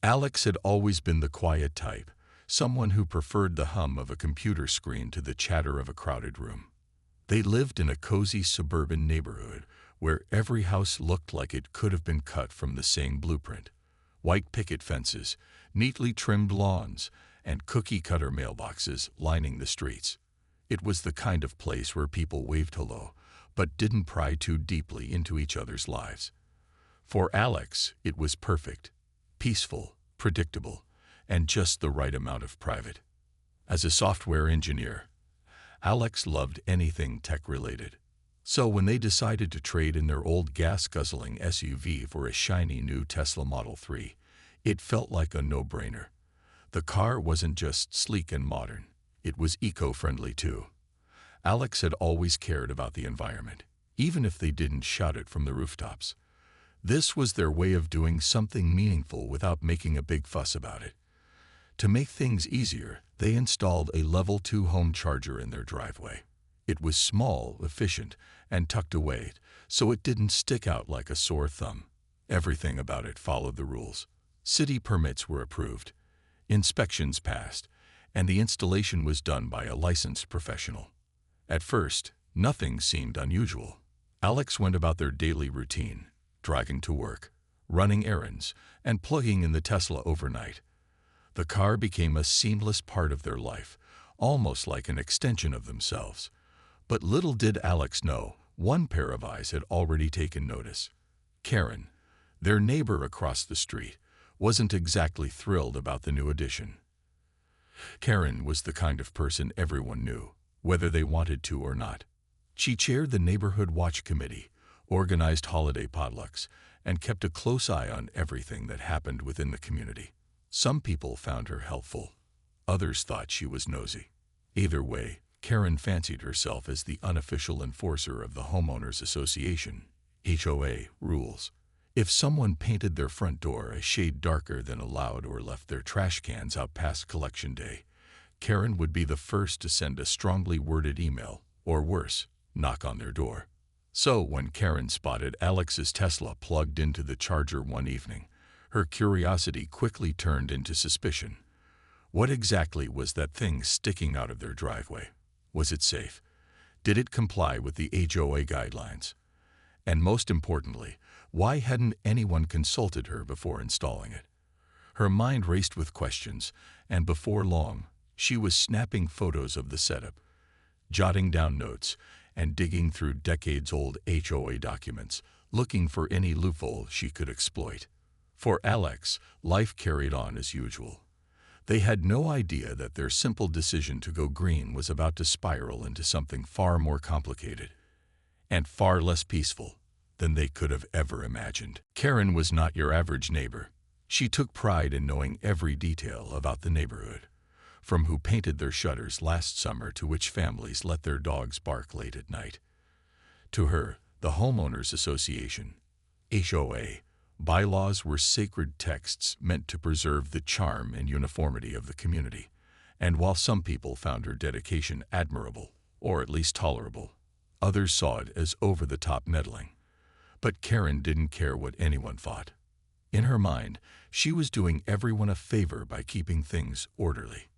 Alex had always been the quiet type, someone who preferred the hum of a computer screen to the chatter of a crowded room. They lived in a cozy suburban neighborhood where every house looked like it could have been cut from the same blueprint. White picket fences, neatly trimmed lawns, and cookie-cutter mailboxes lining the streets. It was the kind of place where people waved hello, but didn't pry too deeply into each other's lives. For Alex, it was perfect, peaceful, predictable, and just the right amount of private. As a software engineer, Alex loved anything tech-related. So when they decided to trade in their old gas-guzzling SUV for a shiny new Tesla Model 3, it felt like a no-brainer. The car wasn't just sleek and modern, it was eco-friendly too. Alex had always cared about the environment, even if they didn't shout it from the rooftops. This was their way of doing something meaningful without making a big fuss about it. To make things easier, they installed a level 2 home charger in their driveway. It was small, efficient, and tucked away, so it didn't stick out like a sore thumb. Everything about it followed the rules. City permits were approved, inspections passed, and the installation was done by a licensed professional. At first, nothing seemed unusual. Alex went about their daily routine, driving to work, running errands, and plugging in the Tesla overnight. The car became a seamless part of their life, almost like an extension of themselves. But little did Alex know, one pair of eyes had already taken notice. Karen, their neighbor across the street, wasn't exactly thrilled about the new addition. Karen was the kind of person everyone knew, whether they wanted to or not. She chaired the neighborhood watch committee, organized holiday potlucks, and kept a close eye on everything that happened within the community. Some people found her helpful. Others thought she was nosy. Either way, Karen fancied herself as the unofficial enforcer of the Homeowners Association, HOA, rules. If someone painted their front door a shade darker than allowed or left their trash cans out past collection day, Karen would be the first to send a strongly worded email, or worse, knock on their door. So when Karen spotted Alex's Tesla plugged into the charger one evening, her curiosity quickly turned into suspicion. What exactly was that thing sticking out of their driveway? Was it safe? Did it comply with the HOA guidelines? And most importantly, why hadn't anyone consulted her before installing it? Her mind raced with questions, and before long, she was snapping photos of the setup, jotting down notes, and digging through decades-old HOA documents, looking for any loophole she could exploit. For Alex, life carried on as usual. They had no idea that their simple decision to go green was about to spiral into something far more complicated and far less peaceful than they could have ever imagined. Karen was not your average neighbor. She took pride in knowing every detail about the neighborhood, from who painted their shutters last summer to which families let their dogs bark late at night. To her, the Homeowners Association, HOA, bylaws were sacred texts meant to preserve the charm and uniformity of the community, and while some people found her dedication admirable, or at least tolerable, others saw it as over-the-top meddling. But Karen didn't care what anyone thought. In her mind, she was doing everyone a favor by keeping things orderly.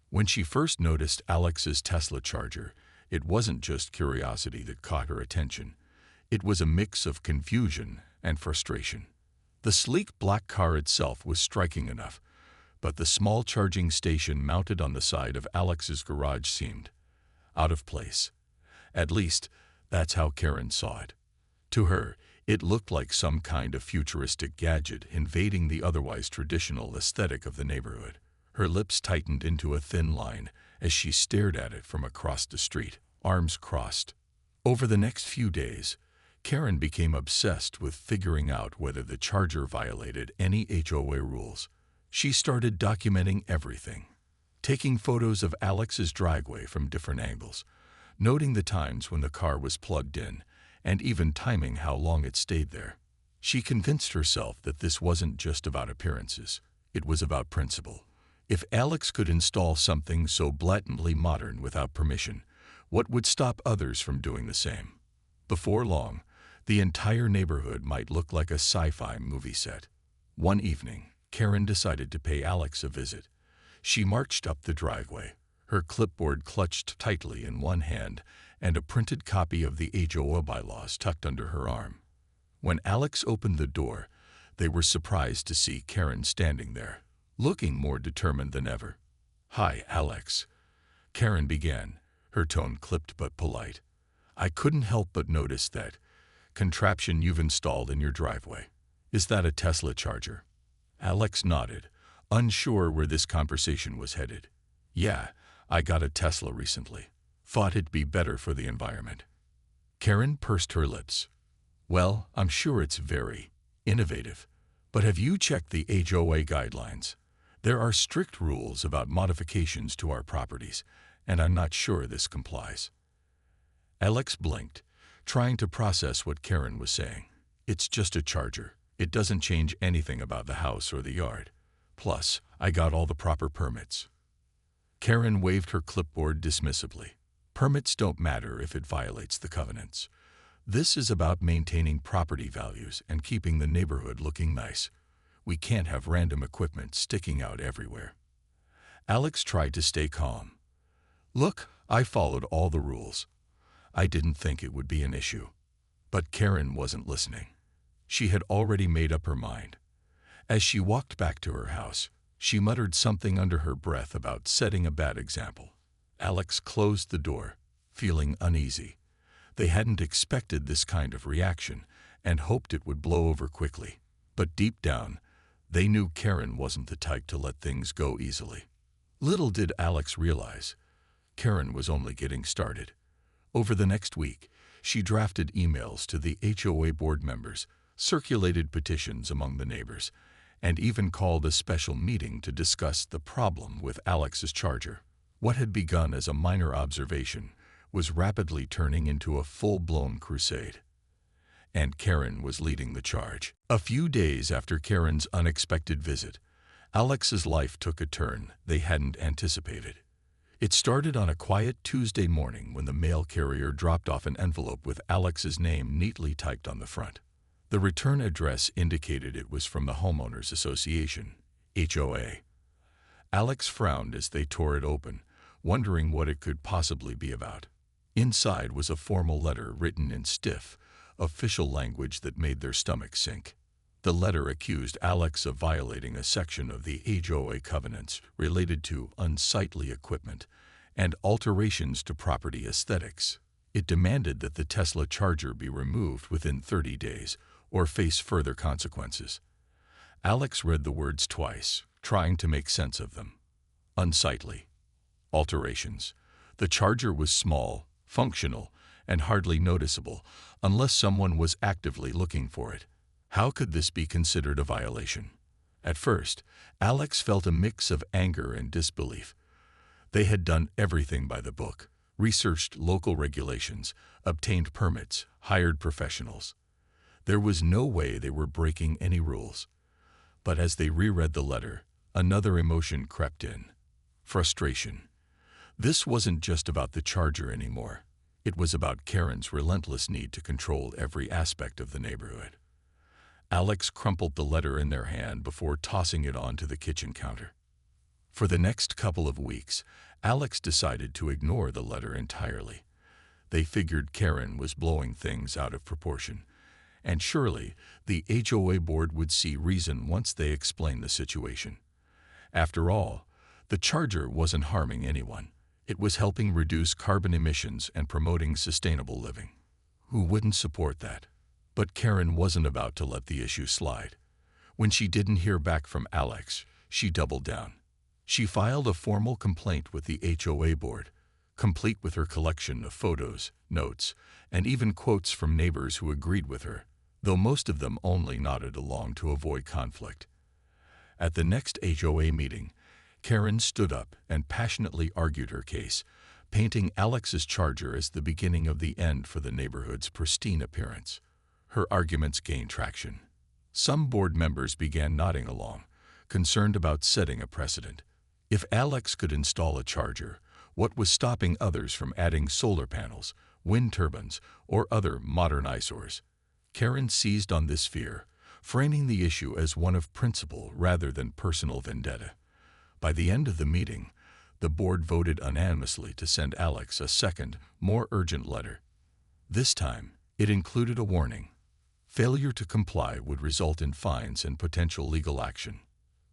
When she first noticed Alex's Tesla charger, it wasn't just curiosity that caught her attention. It was a mix of confusion and frustration. The sleek black car itself was striking enough, but the small charging station mounted on the side of Alex's garage seemed out of place. At least, that's how Karen saw it. To her, it looked like some kind of futuristic gadget invading the otherwise traditional aesthetic of the neighborhood. Her lips tightened into a thin line as she stared at it from across the street, arms crossed. Over the next few days, Karen became obsessed with figuring out whether the charger violated any HOA rules. She started documenting everything, taking photos of Alex's driveway from different angles, noting the times when the car was plugged in, and even timing how long it stayed there. She convinced herself that this wasn't just about appearances, it was about principle. If Alex could install something so blatantly modern without permission, what would stop others from doing the same? Before long, the entire neighborhood might look like a sci-fi movie set. One evening, Karen decided to pay Alex a visit. She marched up the driveway, her clipboard clutched tightly in one hand and a printed copy of the HOA bylaws tucked under her arm. When Alex opened the door, they were surprised to see Karen standing there, looking more determined than ever. "Hi, Alex," Karen began, her tone clipped but polite. "I couldn't help but notice that contraption you've installed in your driveway. Is that a Tesla charger?" Alex nodded, unsure where this conversation was headed. "Yeah, I got a Tesla recently. Thought it'd be better for the environment." Karen pursed her lips. "Well, I'm sure it's very innovative. But have you checked the HOA guidelines? There are strict rules about modifications to our properties, and I'm not sure this complies." Alex blinked, trying to process what Karen was saying. "It's just a charger. It doesn't change anything about the house or the yard. Plus, I got all the proper permits." Karen waved her clipboard dismissively. "Permits don't matter if it violates the covenants. This is about maintaining property values and keeping the neighborhood looking nice. We can't have random equipment sticking out everywhere." Alex tried to stay calm. "Look, I followed all the rules. I didn't think it would be an issue." But Karen wasn't listening. She had already made up her mind. As she walked back to her house, she muttered something under her breath about setting a bad example. Alex closed the door, feeling uneasy. They hadn't expected this kind of reaction and hoped it would blow over quickly. But deep down, they knew Karen wasn't the type to let things go easily. Little did Alex realize, Karen was only getting started. Over the next week, she drafted emails to the HOA board members, circulated petitions among the neighbors, and even called a special meeting to discuss the problem with Alex's charger. What had begun as a minor observation was rapidly turning into a full-blown crusade. And Karen was leading the charge. A few days after Karen's unexpected visit, Alex's life took a turn they hadn't anticipated. It started on a quiet Tuesday morning when the mail carrier dropped off an envelope with Alex's name neatly typed on the front. The return address indicated it was from the Homeowners Association, HOA. Alex frowned as they tore it open, wondering what it could possibly be about. Inside was a formal letter written in stiff, official language that made their stomachs sink. The letter accused Alex of violating a section of the HOA covenants related to unsightly equipment and alterations to property aesthetics. It demanded that the Tesla charger be removed within 30 days or face further consequences. Alex read the words twice, trying to make sense of them. Unsightly. Alterations. The charger was small, functional, and hardly noticeable unless someone was actively looking for it. How could this be considered a violation? At first, Alex felt a mix of anger and disbelief. They had done everything by the book, researched local regulations, obtained permits, hired professionals. There was no way they were breaking any rules. But as they reread the letter, another emotion crept in. Frustration. This wasn't just about the charger anymore. It was about Karen's relentless need to control every aspect of the neighborhood. Alex crumpled the letter in their hand before tossing it onto the kitchen counter. For the next couple of weeks, Alex decided to ignore the letter entirely. They figured Karen was blowing things out of proportion, and surely the HOA board would see reason once they explained the situation. After all, the charger wasn't harming anyone. It was helping reduce carbon emissions and promoting sustainable living. Who wouldn't support that? But Karen wasn't about to let the issue slide. When she didn't hear back from Alex, she doubled down. She filed a formal complaint with the HOA board, complete with her collection of photos, notes, and even quotes from neighbors who agreed with her, though most of them only nodded along to avoid conflict. At the next HOA meeting, Karen stood up and passionately argued her case, painting Alex's charger as the beginning of the end for the neighborhood's pristine appearance. Her arguments gained traction. Some board members began nodding along, concerned about setting a precedent. If Alex could install a charger, what was stopping others from adding solar panels, wind turbines, or other modern eyesores? Karen seized on this fear, framing the issue as one of principle rather than personal vendetta. By the end of the meeting, the board voted unanimously to send Alex a second, more urgent letter. This time, it included a warning. Failure to comply would result in fines and potential legal action.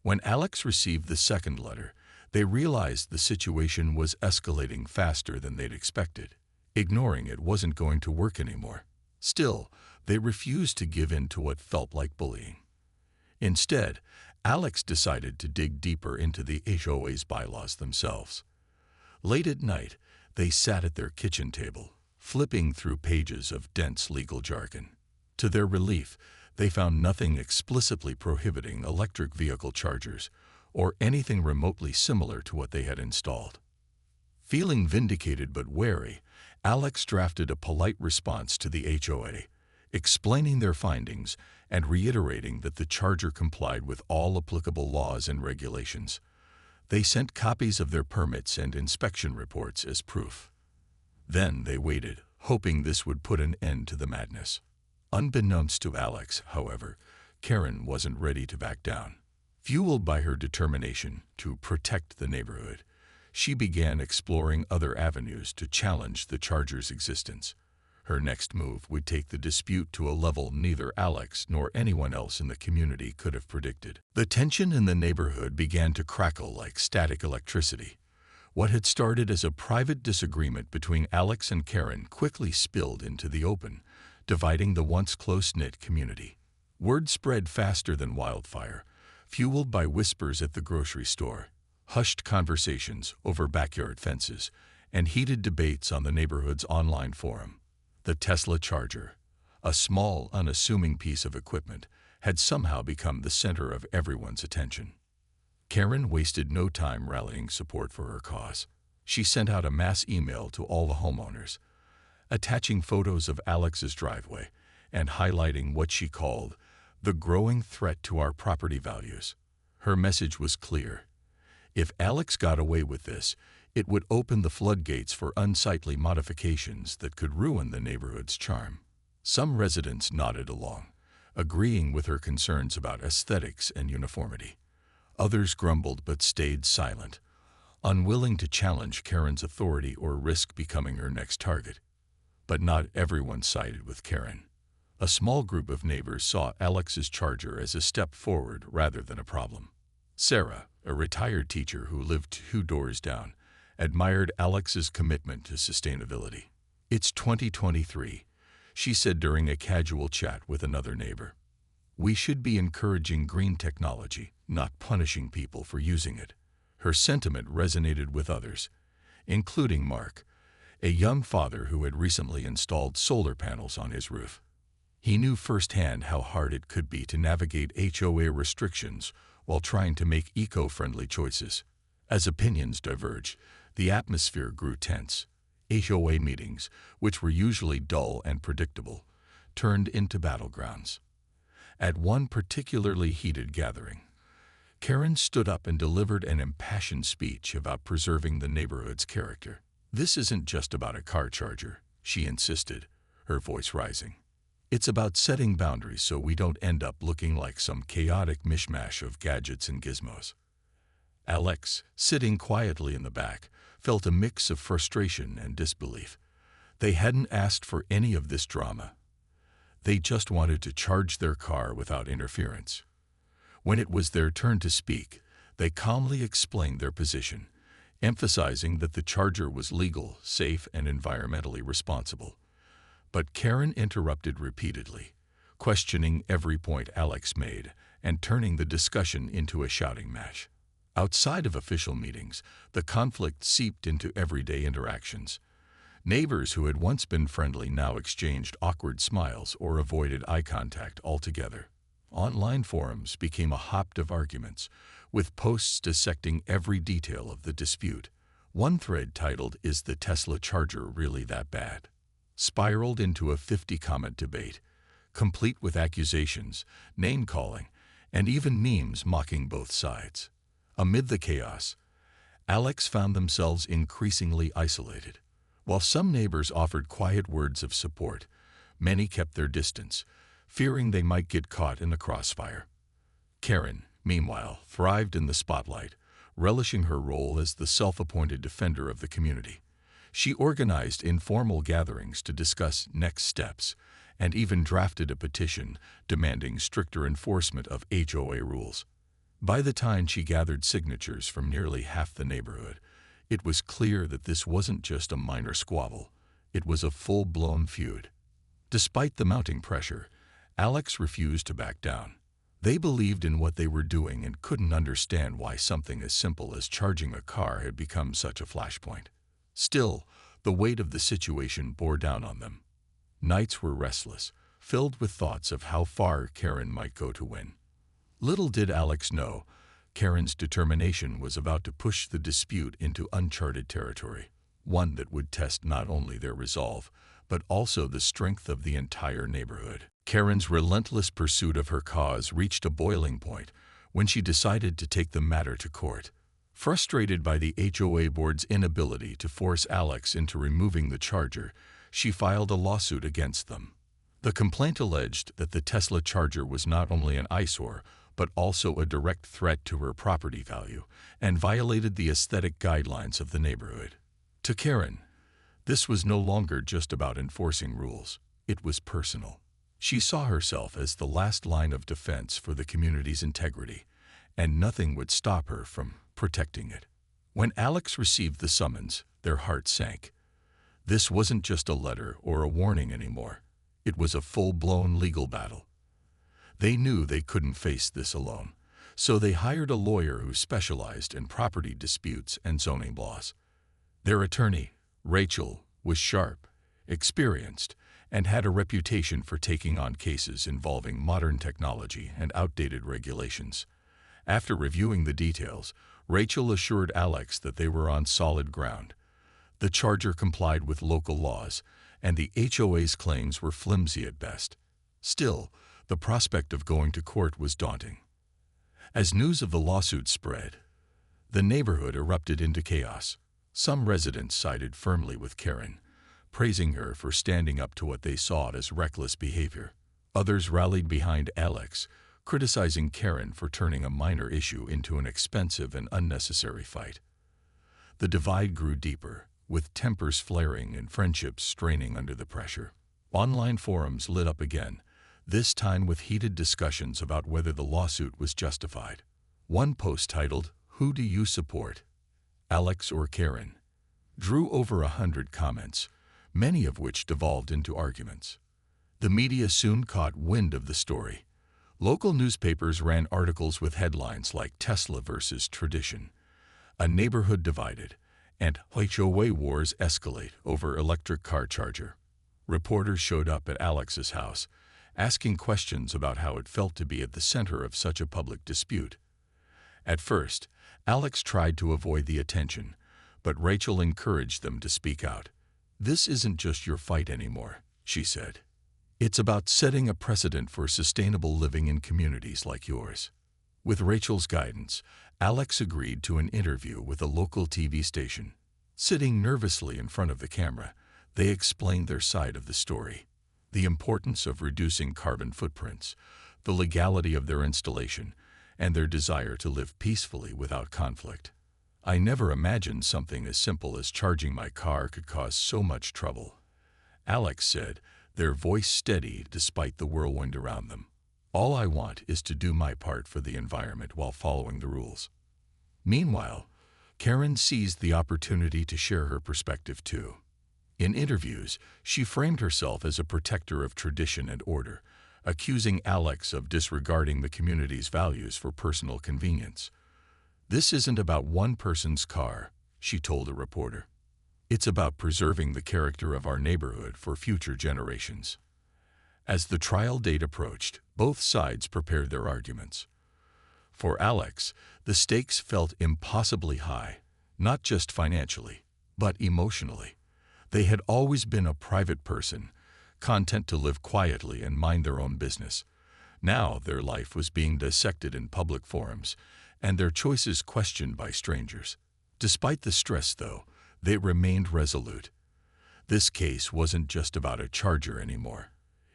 When Alex received the second letter, they realized the situation was escalating faster than they'd expected. Ignoring it wasn't going to work anymore. Still, they refused to give in to what felt like bullying. Instead, Alex decided to dig deeper into the HOA's bylaws themselves. Late at night, they sat at their kitchen table, flipping through pages of dense legal jargon. To their relief, they found nothing explicitly prohibiting electric vehicle chargers or anything remotely similar to what they had installed. Feeling vindicated but wary, Alex drafted a polite response to the HOA, explaining their findings and reiterating that the charger complied with all applicable laws and regulations. They sent copies of their permits and inspection reports as proof. Then they waited, hoping this would put an end to the madness. Unbeknownst to Alex, however, Karen wasn't ready to back down. Fueled by her determination to protect the neighborhood, she began exploring other avenues to challenge the charger's existence. Her next move would take the dispute to a level neither Alex nor anyone else in the community could have predicted. The tension in the neighborhood began to crackle like static electricity. What had started as a private disagreement between Alex and Karen quickly spilled into the open, dividing the once close-knit community. Word spread faster than wildfire, fueled by whispers at the grocery store, hushed conversations over backyard fences, and heated debates on the neighborhood's online forum. The Tesla charger, a small, unassuming piece of equipment, had somehow become the center of everyone's attention. Karen wasted no time rallying support for her cause. She sent out a mass email to all the homeowners, attaching photos of Alex's driveway and highlighting what she called the growing threat to our property values. Her message was clear. If Alex got away with this, it would open the floodgates for unsightly modifications that could ruin the neighborhood's charm. Some residents nodded along, agreeing with her concerns about aesthetics and uniformity. Others grumbled but stayed silent, unwilling to challenge Karen's authority or risk becoming her next target. But not everyone sided with Karen. A small group of neighbors saw Alex's charger as a step forward rather than a problem. Sarah, a retired teacher who lived 2 doors down, admired Alex's commitment to sustainability. "It's 2023, she said during a casual chat with another neighbor. "We should be encouraging green technology, not punishing people for using it." Her sentiment resonated with others, including Mark, a young father who had recently installed solar panels on his roof. He knew firsthand how hard it could be to navigate HOA restrictions while trying to make eco-friendly choices. As opinions diverged, the atmosphere grew tense. HOA meetings, which were usually dull and predictable, turned into battlegrounds. At one particularly heated gathering, Karen stood up and delivered an impassioned speech about preserving the neighborhood's character. "This isn't just about a car charger," she insisted, her voice rising. "It's about setting boundaries so we don't end up looking like some chaotic mishmash of gadgets and gizmos." Alex, sitting quietly in the back, felt a mix of frustration and disbelief. They hadn't asked for any of this drama. They just wanted to charge their car without interference. When it was their turn to speak, they calmly explained their position, emphasizing that the charger was legal, safe, and environmentally responsible. But Karen interrupted repeatedly, questioning every point Alex made and turning the discussion into a shouting match. Outside of official meetings, the conflict seeped into everyday interactions. Neighbors who had once been friendly now exchanged awkward smiles or avoided eye contact altogether. Online forums became a hotbed of arguments, with posts dissecting every detail of the dispute. One thread titled, "Is the Tesla charger really that bad?" spiraled into a 50-comment debate, complete with accusations, name-calling, and even memes mocking both sides. Amid the chaos, Alex found themselves increasingly isolated. While some neighbors offered quiet words of support, many kept their distance, fearing they might get caught in the crossfire. Karen, meanwhile, thrived in the spotlight, relishing her role as the self-appointed defender of the community. She organized informal gatherings to discuss next steps and even drafted a petition demanding stricter enforcement of HOA rules. By the time she gathered signatures from nearly half the neighborhood, it was clear that this wasn't just a minor squabble. It was a full-blown feud. Despite the mounting pressure, Alex refused to back down. They believed in what they were doing and couldn't understand why something as simple as charging a car had become such a flashpoint. Still, the weight of the situation bore down on them. Nights were restless, filled with thoughts of how far Karen might go to win. Little did Alex know, Karen's determination was about to push the dispute into uncharted territory, one that would test not only their resolve, but also the strength of the entire neighborhood. Karen's relentless pursuit of her cause reached a boiling point when she decided to take the matter to court. Frustrated by the HOA board's inability to force Alex into removing the charger, she filed a lawsuit against them. The complaint alleged that the Tesla charger was not only an eyesore, but also a direct threat to her property value and violated the aesthetic guidelines of the neighborhood. To Karen, this was no longer just about enforcing rules. It was personal. She saw herself as the last line of defense for the community's integrity, and nothing would stop her from protecting it. When Alex received the summons, their hearts sank. This wasn't just a letter or a warning anymore. It was a full-blown legal battle. They knew they couldn't face this alone, so they hired a lawyer who specialized in property disputes and zoning laws. Their attorney, Rachel, was sharp, experienced, and had a reputation for taking on cases involving modern technology and outdated regulations. After reviewing the details, Rachel assured Alex that they were on solid ground. The charger complied with local laws, and the HOA's claims were flimsy at best. Still, the prospect of going to court was daunting. As news of the lawsuit spread, the neighborhood erupted into chaos. Some residents sided firmly with Karen, praising her for standing up to what they saw as reckless behavior. Others rallied behind Alex, criticizing Karen for turning a minor issue into an expensive and unnecessary fight. The divide grew deeper, with tempers flaring and friendships straining under the pressure. Online forums lit up again, this time with heated discussions about whether the lawsuit was justified. One post titled, "Who do you support, Alex or Karen?" drew over 100 comments, many of which devolved into arguments. The media soon caught wind of the story. Local newspapers ran articles with headlines like "Tesla versus Tradition," "A Neighborhood Divided," and "HOA Wars Escalate Over Electric Car Charger." Reporters showed up at Alex's house, asking questions about how it felt to be at the center of such a public dispute. At first, Alex tried to avoid the attention, but Rachel encouraged them to speak out. "This isn't just your fight anymore," she said. "It's about setting a precedent for sustainable living in communities like yours." With Rachel's guidance, Alex agreed to an interview with a local TV station. Sitting nervously in front of the camera, they explained their side of the story: the importance of reducing carbon footprints, the legality of their installation, and their desire to live peacefully without conflict. "I never imagined something as simple as charging my car could cause so much trouble," Alex said, their voice steady despite the whirlwind around them. "All I want is to do my part for the environment while following the rules." Meanwhile, Karen seized the opportunity to share her perspective too. In interviews, she framed herself as a protector of tradition and order, accusing Alex of disregarding the community's values for personal convenience. "This isn't about one person's car," she told a reporter. "It's about preserving the character of our neighborhood for future generations." As the trial date approached, both sides prepared their arguments. For Alex, the stakes felt impossibly high, not just financially, but emotionally. They had always been a private person, content to live quietly and mind their own business. Now their life was being dissected in public forums, and their choices questioned by strangers. Despite the stress, though, they remained resolute. This case wasn't just about a charger anymore.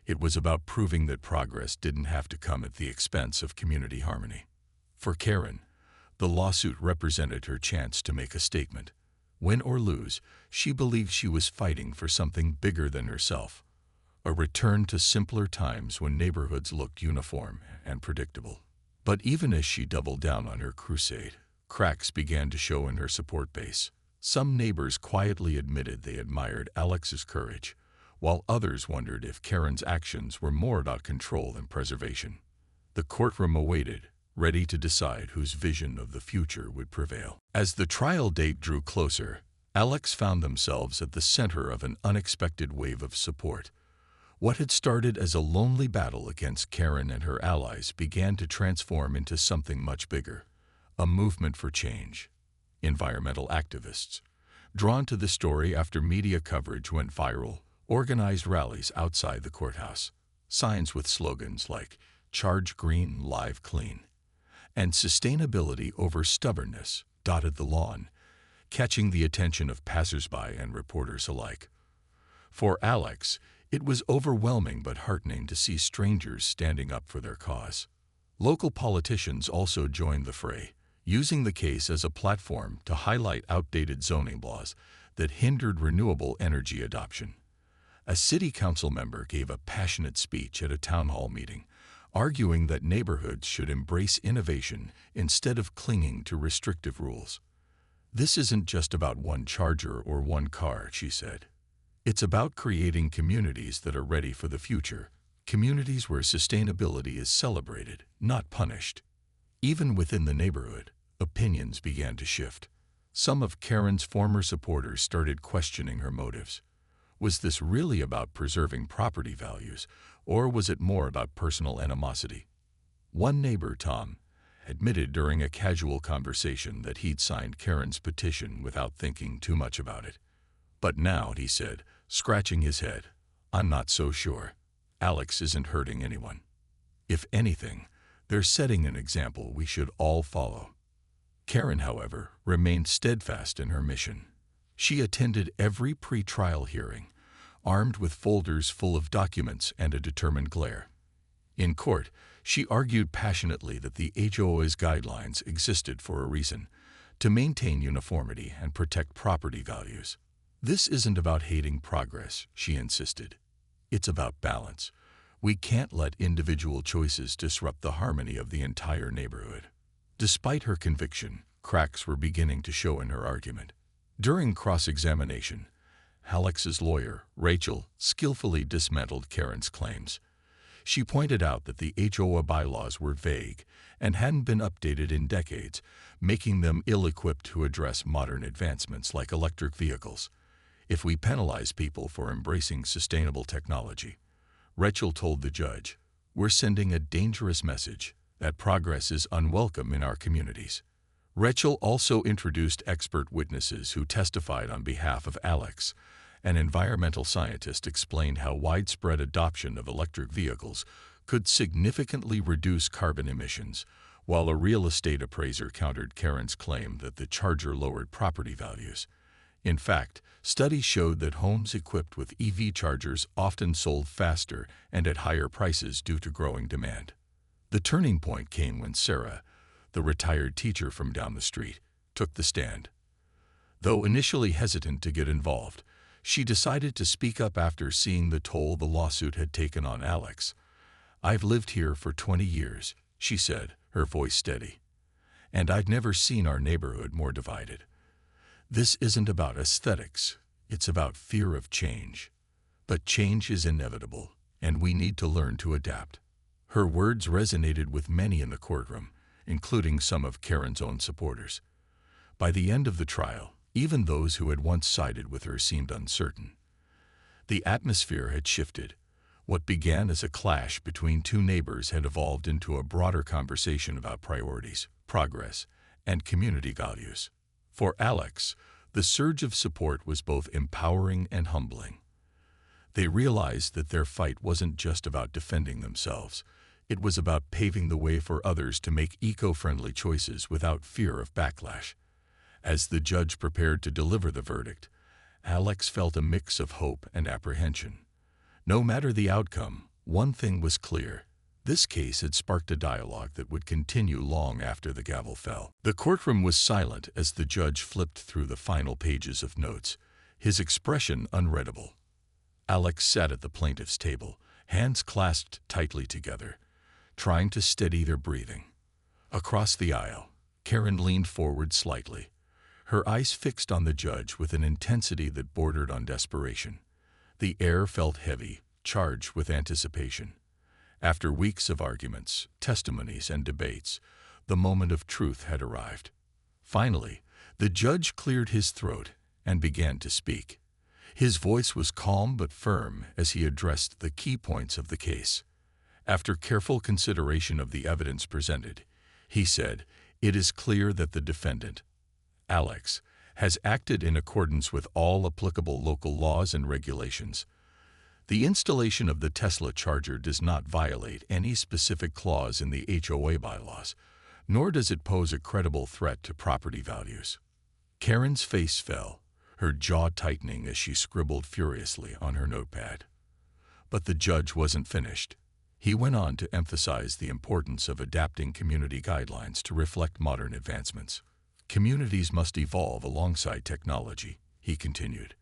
It was about proving that progress didn't have to come at the expense of community harmony. For Karen, the lawsuit represented her chance to make a statement. Win or lose, she believed she was fighting for something bigger than herself, a return to simpler times when neighborhoods looked uniform and predictable. But even as she doubled down on her crusade, cracks began to show in her support base. Some neighbors quietly admitted they admired Alex's courage, while others wondered if Karen's actions were more about control than preservation. The courtroom awaited, ready to decide whose vision of the future would prevail. As the trial date drew closer, Alex found themselves at the center of an unexpected wave of support. What had started as a lonely battle against Karen and her allies began to transform into something much bigger, a movement for change. Environmental activists, drawn to the story after media coverage went viral, organized rallies outside the courthouse. Signs with slogans like "Charge Green, Live Clean," and "Sustainability over Stubbornness" dotted the lawn, catching the attention of passersby and reporters alike. For Alex, it was overwhelming but heartening to see strangers standing up for their cause. Local politicians also joined the fray, using the case as a platform to highlight outdated zoning laws that hindered renewable energy adoption. A city council member gave a passionate speech at a town hall meeting, arguing that neighborhoods should embrace innovation instead of clinging to restrictive rules. "This isn't just about one charger or one car," she said. "It's about creating communities that are ready for the future, communities where sustainability is celebrated, not punished." Even within the neighborhood, opinions began to shift. Some of Karen's former supporters started questioning her motives. Was this really about preserving property values, or was it more about personal animosity? One neighbor, Tom, admitted during a casual conversation that he'd signed Karen's petition without thinking too much about it. "But now," he said, scratching his head, "I'm not so sure. Alex isn't hurting anyone. If anything, they're setting an example we should all follow." Karen, however, remained steadfast in her mission. She attended every pre-trial hearing, armed with folders full of documents and a determined glare. In court, she argued passionately that the HOA's guidelines existed for a reason, to maintain uniformity and protect property values. "This isn't about hating progress," she insisted. "It's about balance. We can't let individual choices disrupt the harmony of the entire neighborhood." Despite her conviction, cracks were beginning to show in her argument. During cross-examination, Alex's lawyer, Rachel, skillfully dismantled Karen's claims. She pointed out that the HOA bylaws were vague and hadn't been updated in decades, making them ill-equipped to address modern advancements like electric vehicles. "If we penalize people for embracing sustainable technology," Rachel told the judge, "we're sending a dangerous message that progress is unwelcome in our communities." Rachel also introduced expert witnesses who testified on behalf of Alex. An environmental scientist explained how widespread adoption of electric vehicles could significantly reduce carbon emissions, while a real estate appraiser countered Karen's claim that the charger lowered property values. In fact, studies showed that homes equipped with EV chargers often sold faster and at higher prices due to growing demand. The turning point came when Sarah, the retired teacher from down the street, took the stand. Though initially hesitant to get involved, she decided to speak up after seeing the toll the lawsuit had taken on Alex. "I've lived here for 20 years, she said, her voice steady, "and I've never seen our neighborhood more divided. This isn't about aesthetics, it's about fear of change. But change is inevitable, and we need to learn to adapt." Her words resonated with many in the courtroom, including some of Karen's own supporters. By the end of the trial, even those who had once sided with her seemed uncertain. The atmosphere had shifted. What began as a clash between two neighbors had evolved into a broader conversation about priorities, progress, and community values. For Alex, the surge of support was both empowering and humbling. They realized that their fight wasn't just about defending themselves. It was about paving the way for others to make eco-friendly choices without fear of backlash. As the judge prepared to deliver the verdict, Alex felt a mix of hope and apprehension. No matter the outcome, One thing was clear. This case had sparked a dialogue that would continue long after the gavel fell. The courtroom was silent as the judge flipped through the final pages of notes, his expression unreadable. Alex sat at the plaintiff's table, hands clasped tightly together, trying to steady their breathing. Across the aisle, Karen leaned forward slightly, her eyes fixed on the judge with an intensity that bordered on desperation. The air felt heavy, charged with anticipation. After weeks of arguments, testimonies, and debates, the moment of truth had arrived. Finally, the judge cleared his throat and began to speak. His voice was calm but firm as he addressed the key points of the case. After careful consideration of the evidence presented, he said, "It is clear that the defendant, Alex, has acted in accordance with all applicable local laws and regulations. The installation of the Tesla charger does not violate any specific clause in the HOA bylaws, nor does it pose a credible threat to property values." Karen's face fell, her jaw tightening as she scribbled furiously on her notepad. But the judge wasn't finished. He went on to emphasize the importance of adapting community guidelines to reflect modern advancements. Communities must evolve alongside technology, he continued.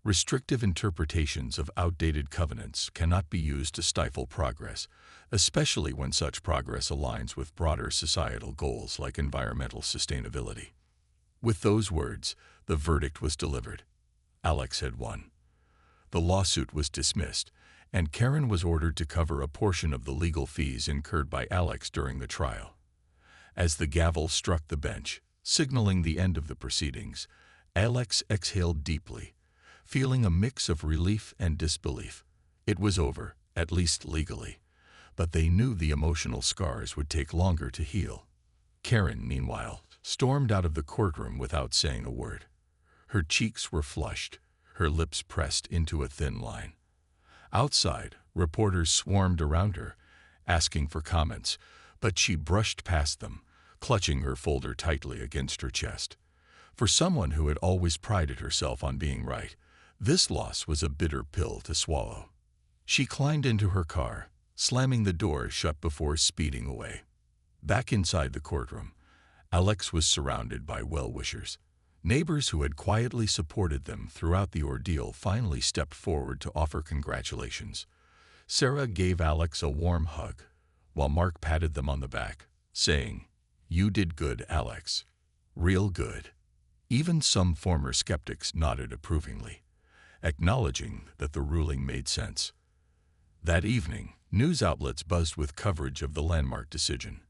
Restrictive interpretations of outdated covenants cannot be used to stifle progress, especially when such progress aligns with broader societal goals like environmental sustainability. With those words, the verdict was delivered. Alex had won. The lawsuit was dismissed, and Karen was ordered to cover a portion of the legal fees incurred by Alex during the trial. As the gavel struck the bench, signaling the end of the proceedings, Alex exhaled deeply, feeling a mix of relief and disbelief. It was over, at least legally, but they knew the emotional scars would take longer to heal. Karen, meanwhile, stormed out of the courtroom without saying a word. Her cheeks were flushed, her lips pressed into a thin line. Outside, reporters swarmed around her, asking for comments, but she brushed past them, clutching her folder tightly against her chest. For someone who had always prided herself on being right, this loss was a bitter pill to swallow. She climbed into her car, slamming the door shut before speeding away. Back inside the courtroom, Alex was surrounded by well-wishers. Neighbors who had quietly supported them throughout the ordeal finally stepped forward to offer congratulations. Sarah gave Alex a warm hug, while Mark patted them on the back, saying, "You did good, Alex. Real good." Even some former skeptics nodded approvingly, acknowledging that the ruling made sense. That evening, news outlets buzzed with coverage of the landmark decision.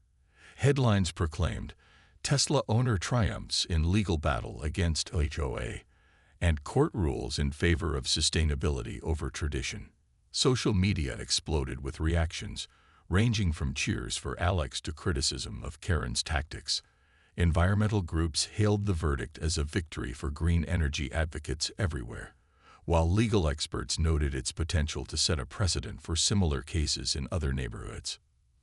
Headlines proclaimed, "Tesla owner triumphs in legal battle against HOA," and court rules in favor of sustainability over tradition. Social media exploded with reactions, ranging from cheers for Alex to criticism of Karen's tactics. Environmental groups hailed the verdict as a victory for green energy advocates everywhere, while legal experts noted its potential to set a precedent for similar cases in other neighborhoods.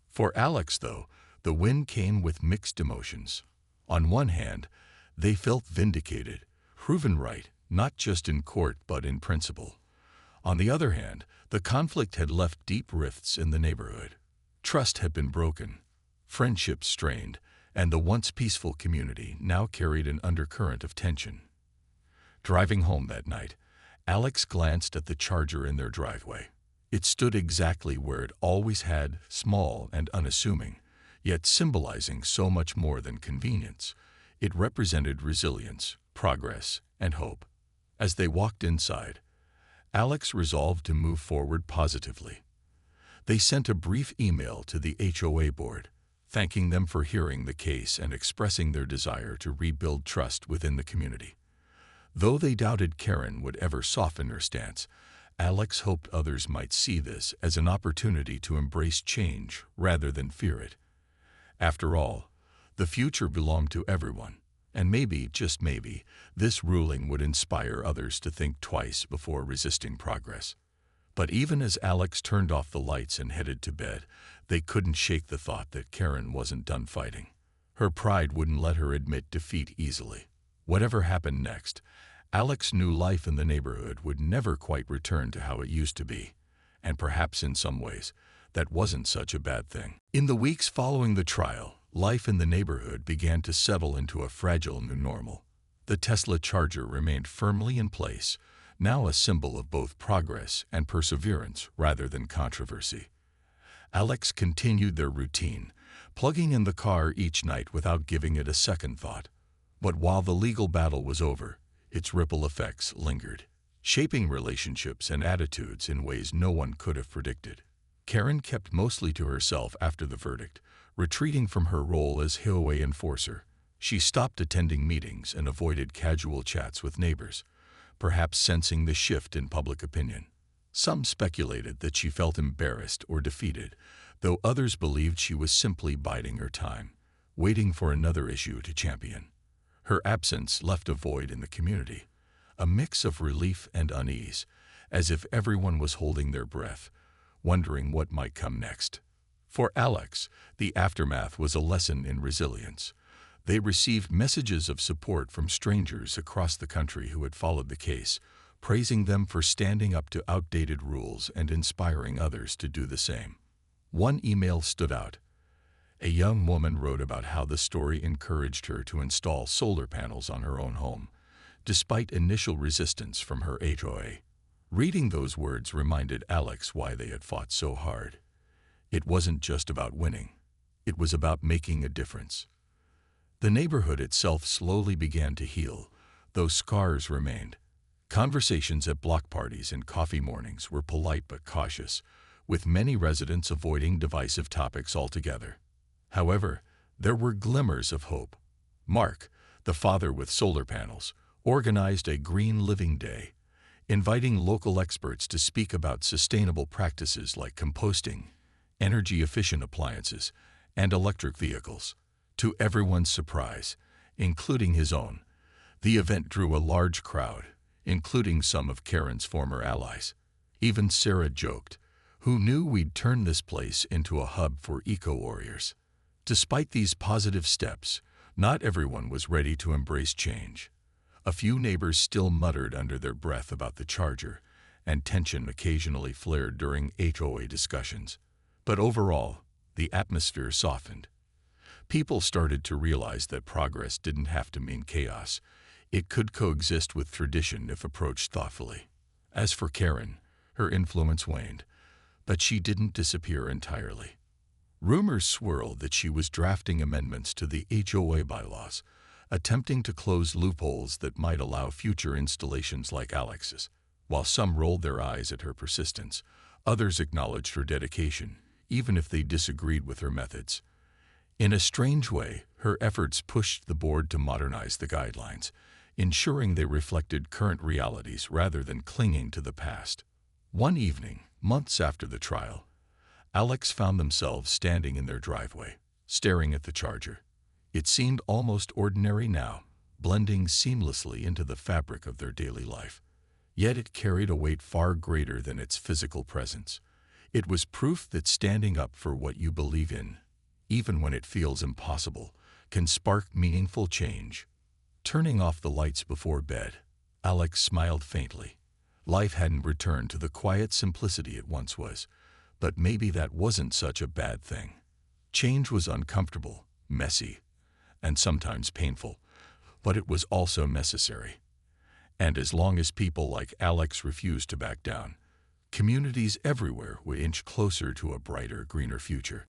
For Alex, though, the win came with mixed emotions. On one hand, they felt vindicated, proven right, not just in court but in principle. On the other hand, the conflict had left deep rifts in the neighborhood. Trust had been broken, friendships strained, and the once peaceful community now carried an undercurrent of tension. Driving home that night, Alex glanced at the charger in their driveway. It stood exactly where it always had, small and unassuming, yet symbolizing so much more than convenience. It represented resilience, progress, and hope. As they walked inside, Alex resolved to move forward positively. They sent a brief email to the HOA board, thanking them for hearing the case and expressing their desire to rebuild trust within the community. Though they doubted Karen would ever soften her stance, Alex hoped others might see this as an opportunity to embrace change rather than fear it. After all, the future belonged to everyone, and maybe, just maybe, this ruling would inspire others to think twice before resisting progress. But even as Alex turned off the lights and headed to bed, they couldn't shake the thought that Karen wasn't done fighting. Her pride wouldn't let her admit defeat easily. Whatever happened next, Alex knew life in the neighborhood would never quite return to how it used to be. And perhaps in some ways, that wasn't such a bad thing. In the weeks following the trial, life in the neighborhood began to settle into a fragile new normal. The Tesla Charger remained firmly in place, now a symbol of both progress and perseverance rather than controversy. Alex continued their routine, plugging in the car each night without giving it a second thought. But while the legal battle was over, its ripple effects lingered, shaping relationships and attitudes in ways no one could have predicted. Karen kept mostly to herself after the verdict, retreating from her role as HOA enforcer. She stopped attending meetings and avoided casual chats with neighbors, perhaps sensing the shift in public opinion. Some speculated that she felt embarrassed or defeated, though others believed she was simply biding her time, waiting for another issue to champion. Her absence left a void in the community, a mix of relief and unease, as if everyone was holding their breath, wondering what might come next. For Alex, the aftermath was a lesson in resilience. They received messages of support from strangers across the country who had followed the case, praising them for standing up to outdated rules and inspiring others to do the same. One email stood out. A young woman wrote about how the story encouraged her to install solar panels on her own home, despite initial resistance from her HOA. Reading those words reminded Alex why they had fought so hard. It wasn't just about winning. It was about making a difference. The neighborhood itself slowly began to heal, though scars remained. Conversations at block parties and coffee mornings were polite but cautious, with many residents avoiding divisive topics altogether. However, there were glimmers of hope. Mark, the father with solar panels, organized a Green Living Day, inviting local experts to speak about sustainable practices like composting, energy-efficient appliances, and electric vehicles. To everyone's surprise, including his own, the event drew a large crowd, including some of Karen's former allies. Even Sarah joked, "Who knew we'd turn this place into a hub for eco-warriors?" Despite these positive steps, not everyone was ready to embrace change. A few neighbors still muttered under their breath about the charger, and tension occasionally flared during HOA discussions. But overall, the atmosphere softened. People started to realize that progress didn't have to mean chaos. It could coexist with tradition if approached thoughtfully. As for Karen, her influence waned, but she didn't disappear entirely. Rumors swirled that she was drafting amendments to the HOA bylaws, attempting to close loopholes that might allow future installations like Alex's. While some rolled their eyes at her persistence, others acknowledged her dedication, even if they disagreed with her methods. In a strange way, her efforts pushed the board to modernize the guidelines, ensuring they reflected current realities rather than clinging to the past. One evening, months after the trial, Alex found themselves standing in their driveway, staring at the charger. It seemed almost ordinary now, blending seamlessly into the fabric of their daily life. Yet it carried a weight far greater than its physical presence. It was proof that standing up for what you believe in, even when it feels impossible, can spark meaningful change. Turning off the lights before bed, Alex smiled faintly. Life hadn't returned to the quiet simplicity it once was, but maybe that wasn't such a bad thing. Change was uncomfortable, messy, and sometimes painful, but it was also necessary. And as long as people like Alex refused to back down, communities everywhere would inch closer to a brighter, greener future.